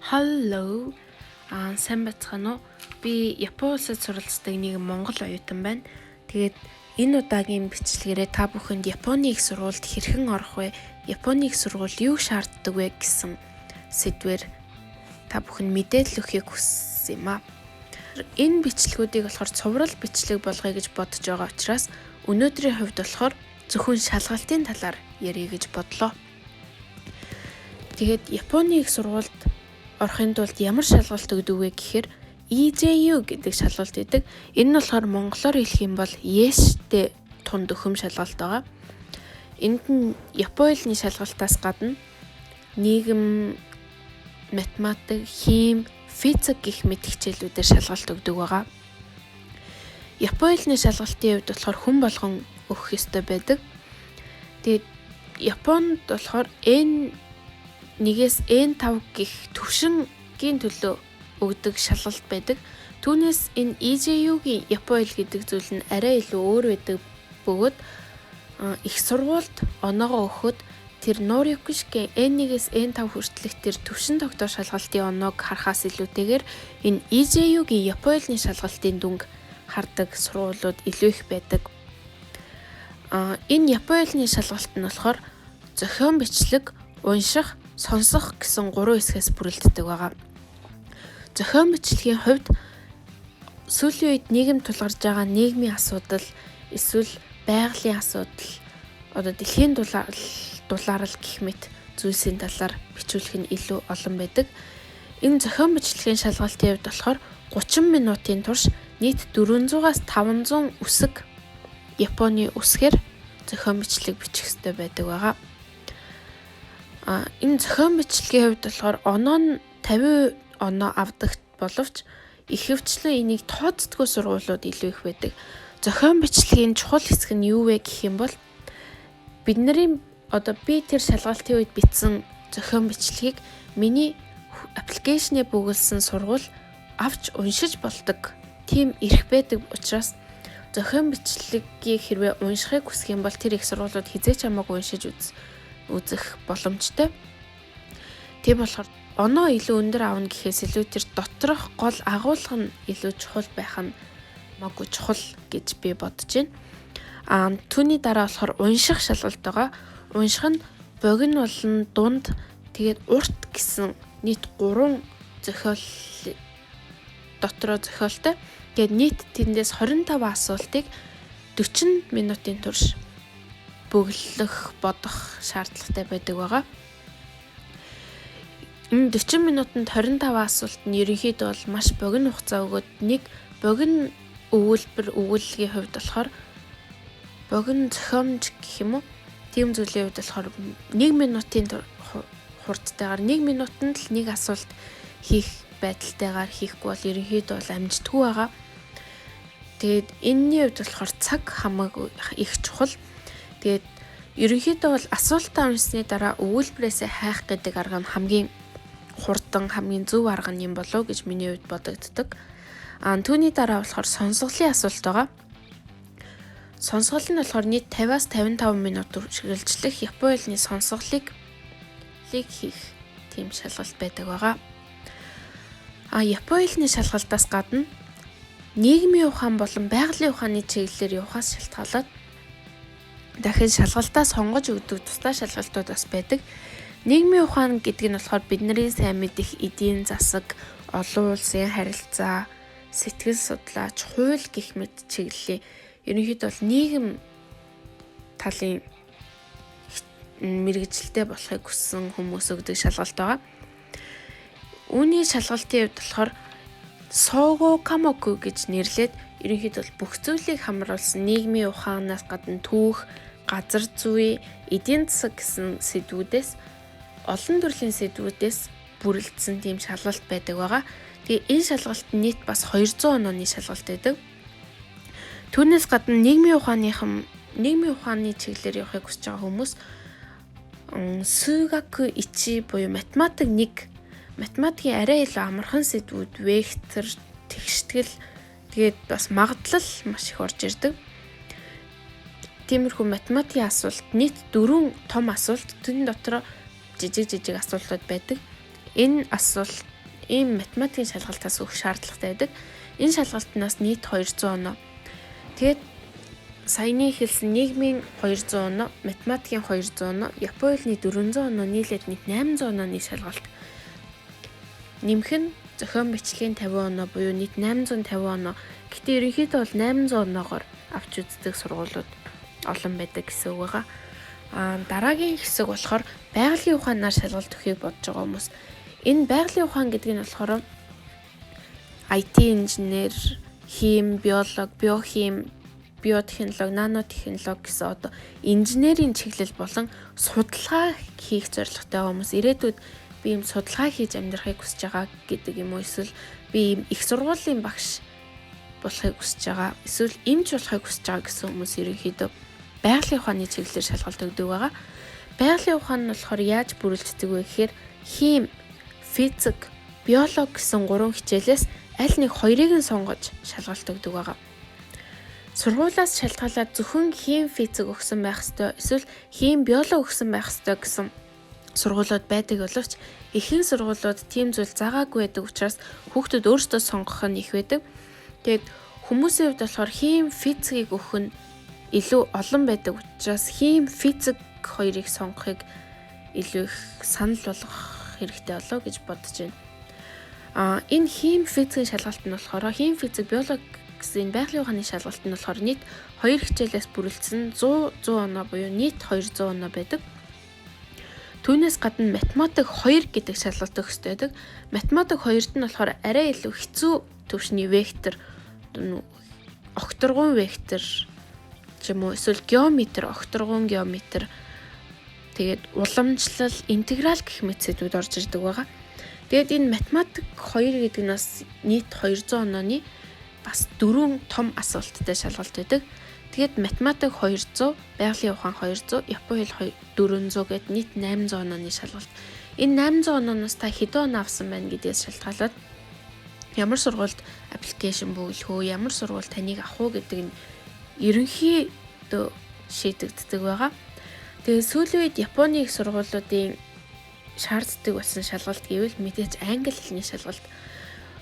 Hello. Сайн байцгаана уу? Би Япон улсад суралцдаг нэг Монгол оюутан байна. Тэгээд энэ удаагийн бичлэгээрээ та бүхэнд Японы их сургуульд хэрхэн орох вэ? Японы их сургууль юу шаарддаг вэ гэсэн сэдвээр та бүхэнд мэдээлэл өгөхийг хүссэн юм аа. Энэ бичлэгүүдийг болохоор цуврал бичлэг болгоё гэж бодож байгаа учраас өнөөдрийн хувьд болохоор зөвхөн шалгалтын талаар ярих гэж бодлоо. Тэгээд Японы их сургуульд орохын тулд ямар шалгалт өгдөг вэ гэхээр EJU гэдэг шалгалт өгдөг. Энэ нь болохоор монголоор хэлэх юм бол Yes-тэй тунд өхөм шалгалт байгаа. Энд нь Японы хэлний шалгалтаас гадна нийгэм, математик, хим, физик гэх мэт хичээлүүдээр шалгалт өгдөг байгаа. Японы хэлний шалгалтын хувьд болохоор хүн болгон өгөх ёстой байдаг. Тэгээд Японд болохоор N1-ээс N5 гэх төвшингийн төлөө өгдөг шалгалт байдаг. Түүнээс энэ EJU-гийн Японы хэл гэдэг зүйл нь арай илүү өөр байдаг бөгөөд их сургуульд оноогоо өгөхөд тэр Норикушгийн N1-ээс N5 хүртэлх тэр төвшин тогтоох шалгалтын оноог харахаас илүүтэйгээр энэ EJU-гийн Японы хэлний шалгалтын дүнг хардаг сургуулиуд илүү их байдаг. Энэ Японы хэлний шалгалт нь болохоор зохион бичлэг, унших, сонсох гэсэн 3 хэсгээс бүрэлддэг байгаа. Зохион бичлэгийн хувьд сүүлийн үед нийгэм тулгарч байгаа нийгмийн асуудал, эсвэл байгалийн асуудал, дэлхийн дулаарл гэх мэт зүйлсийн талаар бичүүлэх нь илүү олон байдаг. Энэ зохион бичлэгийн шалгалтын хувьд болохоор 30 минутын турш нийт 400-аас 500 үсэг Японы үсгээр зохион бичлэг бичих ёстой байдаг байгаа. Энэ зохион бичлэгийн хувьд болохоор оноо нь 50 оноо авдаг боловч ихэвчлэн энийг тооцдгүй сургуулиуд илүү их байдаг. Зохион бичлэгийн чухал хэсэг нь юу вэ гэх юм бол би тэр шалгалтын үед бичсэн зохион бичлэгийг миний аппликейшнээ бүгэлсэн сургууль авч уншиж болдог. Тийм эрх байдаг учраас зохион бичлэгийг хэрвээ уншихыг хүсэх юм бол тэр их сургуулиуд хизээч хамаагүй уншиж үзэх боломжтой. Тийм болохоор оноо илүү өндөр аавна гэхээс илүү тэр доторх гол агуулга нь илүү чухал байх нь магадгүй чухал гэж би бодож байна. Түүний дараа болохоор унших шалгалт байгаа. Унших нь богино болон дунд тэгээд урт гэсэн нийт 3 зохиол дотроо зохиолтой. Тэгээд нийт тэндээс 25 асуултыг 40 минутын турш бөглөх, бодох шаардлагатай байдаг байгаа. Энэ 40 минутанд 25 асуулт нь ерөнхийдөө бол маш богино хугацаа өгөөд нэг богино өгүүлбэрийн хувьд болохоор богино зохиомж гэх юм уу? Тийм зүйлийн хувьд болохоор 1 минутын хурдтайгаар 1 минутанд л нэг асуулт хийх байдалтайгаар хийхгүй бол ерөнхийдөө бол амжитгүй байгаа. Тэгээд энэний хувьд болохоор цаг хамаагүй их чухал. Тэгээд ерөнхийдөө бол асуултаа уншсны дараа өгүүлбэрээсээ хайх гэдэг арга нь хамгийн хурдан, хамгийн зөв арга юм болов гэж миний хувьд бодогддог. Түүний дараа болохоор сонсголын асуулт байгаа. Сонсгол нь болохоор нийт 50-аас 55 минут үргэлжлэх Японы хэлний сонсголыг хийх тийм шалгалт байдаг байгаа. Японы хэлний шалгалтаас гадна нийгмийн ухаан болон байгалийн ухааны чиглэлээр явахаас шалтгаалаад дахин шалгалтаа сонгож өгдөг тусдаа шалгалтууд бас байдаг. Нийгмийн ухаан гэдэг нь болохоор бидний сайн мэдих эдийн засаг, олон улсын харилцаа, сэтгэл судлаач, хууль гэх мэт чиглэлийн ерөнхийдөө бол нийгэм талын мэргэжилтэй болохыг хүссэн хүмүүс өгдөг шалгалт байгаа. Үүний шалгалтын хувьд болохоор Сого Камоку гэж нэрлээд ерөнхийдөө бүх зүйлийг хамруулсан нийгмийн ухаанаас гадна түүх, газар зүй, эдийн засаг гэсэн сэдвүүдээс олон төрлийн сэдвүүдээс бүрэлдсэн тийм шалгалт байдаг байгаа. Тэгээ энэ шалгалт нийт бас 200 онооны шалгалт байдаг. Түүнээс гадна нийгмийн ухааны чиглэлээр явахыг хүсэж байгаа хүмүүс Сугаку 1 буюу математикийн арай илүү амархан сэдвүүд, вектор, тэгштгэл тэгээд бас магадлал маш их орж ирдэг. Тиймэрхүү математикийн асуулт нийт 4 том асуулт, түүний дотор жижиг асуултууд байдаг. Энэ асуулт ийм математикийн шалгалтаас өгөх шаардлагатай байдаг. Энэ шалгалтнаас нийт 200 оноо. Тэгээд саяны хэлсэн нийгмийн 200 оноо, математикийн 200 оноо, Японы 400 оноо нийлээд нийт 800 онооны шалгалт. Нэмэх нь зохион бичлэгийн 50 оноо буюу нийт 850 оноо. Гэхдээ ерөнхийдөө бол 800 оноогоор авч үздэг сургуулиуд олон байдаг гэсэн үг байгаа. Дараагийн хэсэг болохоор байгалийн ухаанаар шалгалт өгөхийг бодож байгаа хүмүүс. Энэ байгалийн ухаан гэдэг нь болохоор IT инженер, хим, биолог, биохим, биотехнологи, нанотехнологи гэсэн одоо инженерийн чиглэл болон судалгаа хийх зорилготой хүмүүс ирээдүйд би ийм судалгаа хийж амьдрахыг хүсэж байгаа гэдэг юм уу, эсвэл би ийм их сургуулийн багш болохыг хүсэж байгаа, эсвэл эмч болохыг хүсэж байгаа гэсэн хүмүүс ерөнхийдөө байгалийн ухааны чиглэлээр шалгалт өгдөг байгаа. Байгалийн ухаан нь болохоор яаж бүрэлддэг вэ гэхээр хим, физик, биолог гэсэн 3 хичээлээс аль нэг 2-ыг нь сонгож шалгалт өгдөг байгаа. Сургуулиас шалтгаалаад зөвхөн хим, физик өгсөн байх ёстой, эсвэл хим, биолог өгсөн байх ёстой гэсэн сургуулиуд байдаг боловч ихэнх сургуулиуд тийм зүйл заагаагүй байдаг учраас хүүхдүүд өөрсдөө сонгох нь их байдаг. Тэгээд хүмүүсийн хувьд болохоор хим, физикийг өгөх нь илүү олон байдаг учраас хим, физик хоёрыг сонгохыг илүү их санал болгох хэрэгтэй болов гэж бодож байна. Энэ хим, физикийн шалгалт нь болохоор хим, физик, биолог гэсэн байгалийн ухааны шалгалт нь болохоор нийт 2 хичээлээс бүрэлдсэн 100 оноо буюу нийт 200 оноо байдаг. Түүнээс гадна математик 2 гэдэг шалгалт өгөх ёстой байдаг. Математик 2-д нь болохоор арай илүү хэцүү түвшний вектор, окторгон вектор ч юм уу, эсвэл геометр, окторгон геометр, тэгээд уламжлал, интеграл гэх мэт сэдвүүд орж ирдэг байгаа. Тэгээд энэ математик 2 гэдэг нь бас нийт 200 онооны бас 4 том асуулттай шалгалт байдаг. Тэгээд математик 200, байгалийн ухаан 200, Японы хэл 400 гэд нийт 800 онооны шалгалт. Энэ 800 онооноос та хэдэн оноо авсан байна гэдгээс шалтгаалаад ямар сургуульд аппликейшн бүгэлэх үү, ямар сургууль таныг авах уу гэдэг нь ерөнхийдөө шийдэгддэг байгаа. Тэгээд сүүлийн үед Японы их сургуулиудын шаарддаг болсон шалгалт гэвэл мэдээж англи хэлний шалгалт.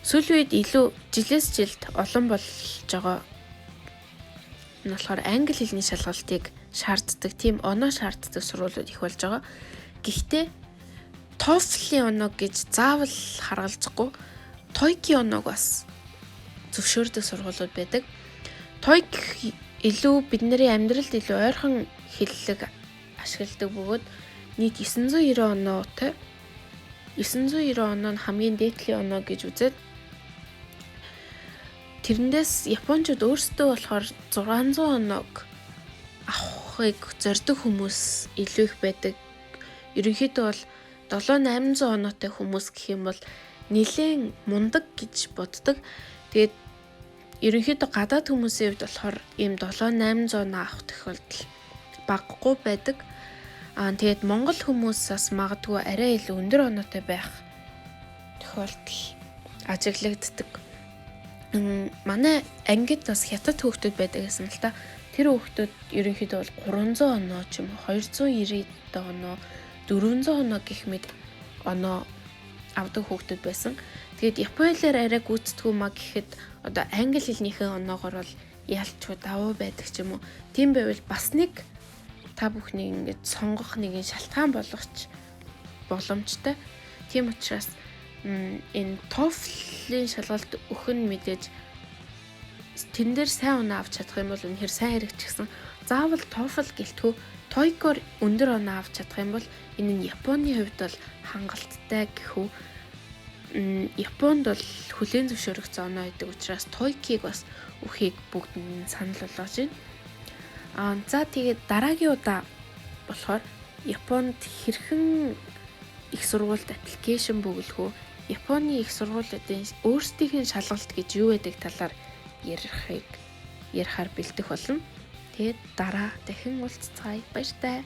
Сүүлийн үед илүү жилээс жилд олон болж байгаа нь болохоор англи хэлний шалгалтыг шаарддаг, тийм оноо шаарддаг сургуулиуд их болж байгаа. Гэхдээ TOEFL-ийн оноог гэж заавал харгалзахгүй, TOEIC-ийн оноог бас зөвшөөрдөг сургуулиуд байдаг. TOEIC илүү бидний амьдралд илүү ойрхон хэллэг ашигладаг бөгөөд нийт 990 оноотой. 990 оноо нь хамгийн дээдлийн оноо гэж үзээд тэрнээс японочууд өөрсдөө болохоор 600 оноог авахыг зорддог хүмүүс илүү их байдаг. Ерөнхийдөө бол 700-800 оноотой хүмүүс гэх юм бол нэлээд мундаг гэж боддог. Тэгээд ерөнхийдөө гадаад хүмүүсийн хувьд болохоор ийм 700-800 оноо авах тохиолдол багагүй байдаг. Тэгээд монгол хүмүүс бас магадгүй арай илүү өндөр оноотой байх тохиолдол ажиглагддаг. Манай ангид бас хятад хүүхдүүд байдаг гэсэн л та. Тэр хүүхдүүд ерөнхийдөө бол 300 оноо ч юм уу 290 оноо 400 оноо гэх мэт оноо авдаг хүүхдүүд байсан. Тэгээд Японоор арай гүйцэтгэв маа гэхэд одоо англи хэлнийхээ оноогоор бол ялчгүй давуу байдаг ч юм уу. Тийм байвал бас нэг та бүхний ингэж сонгох нэгэн шалтгаан болгоч боломжтой. Тийм учраас энэ TOEFL-ийн шалгалт өгөх нь мэдээж тэн дээр сайн оноо авч чадах юм бол үнэхээр сайн хэрэгжчихсэн. Заавал TOEFL гэлтгүй TOEIC-оор өндөр оноо авч чадах юм бол энэ нь Японы хувьд бол хангалттай гэхүү. Японд бол хүлээн зөвшөөрөгдсөн оноо гэдэг учраас TOEIC-ийг бас өгөхийг бүгд нь санал болгож байна. За тэгээд дараагийн удаа болохоор Японд хэрхэн их сургуульд аппликейшн бүгэлэх үү? Японы их сургуулиудын өөрсдийнх нь шалгалт гэж юу гэдэг талаар ярихаар бэлдэх болно. Тэгээд дараа дахин уулзцаая. Баяртай.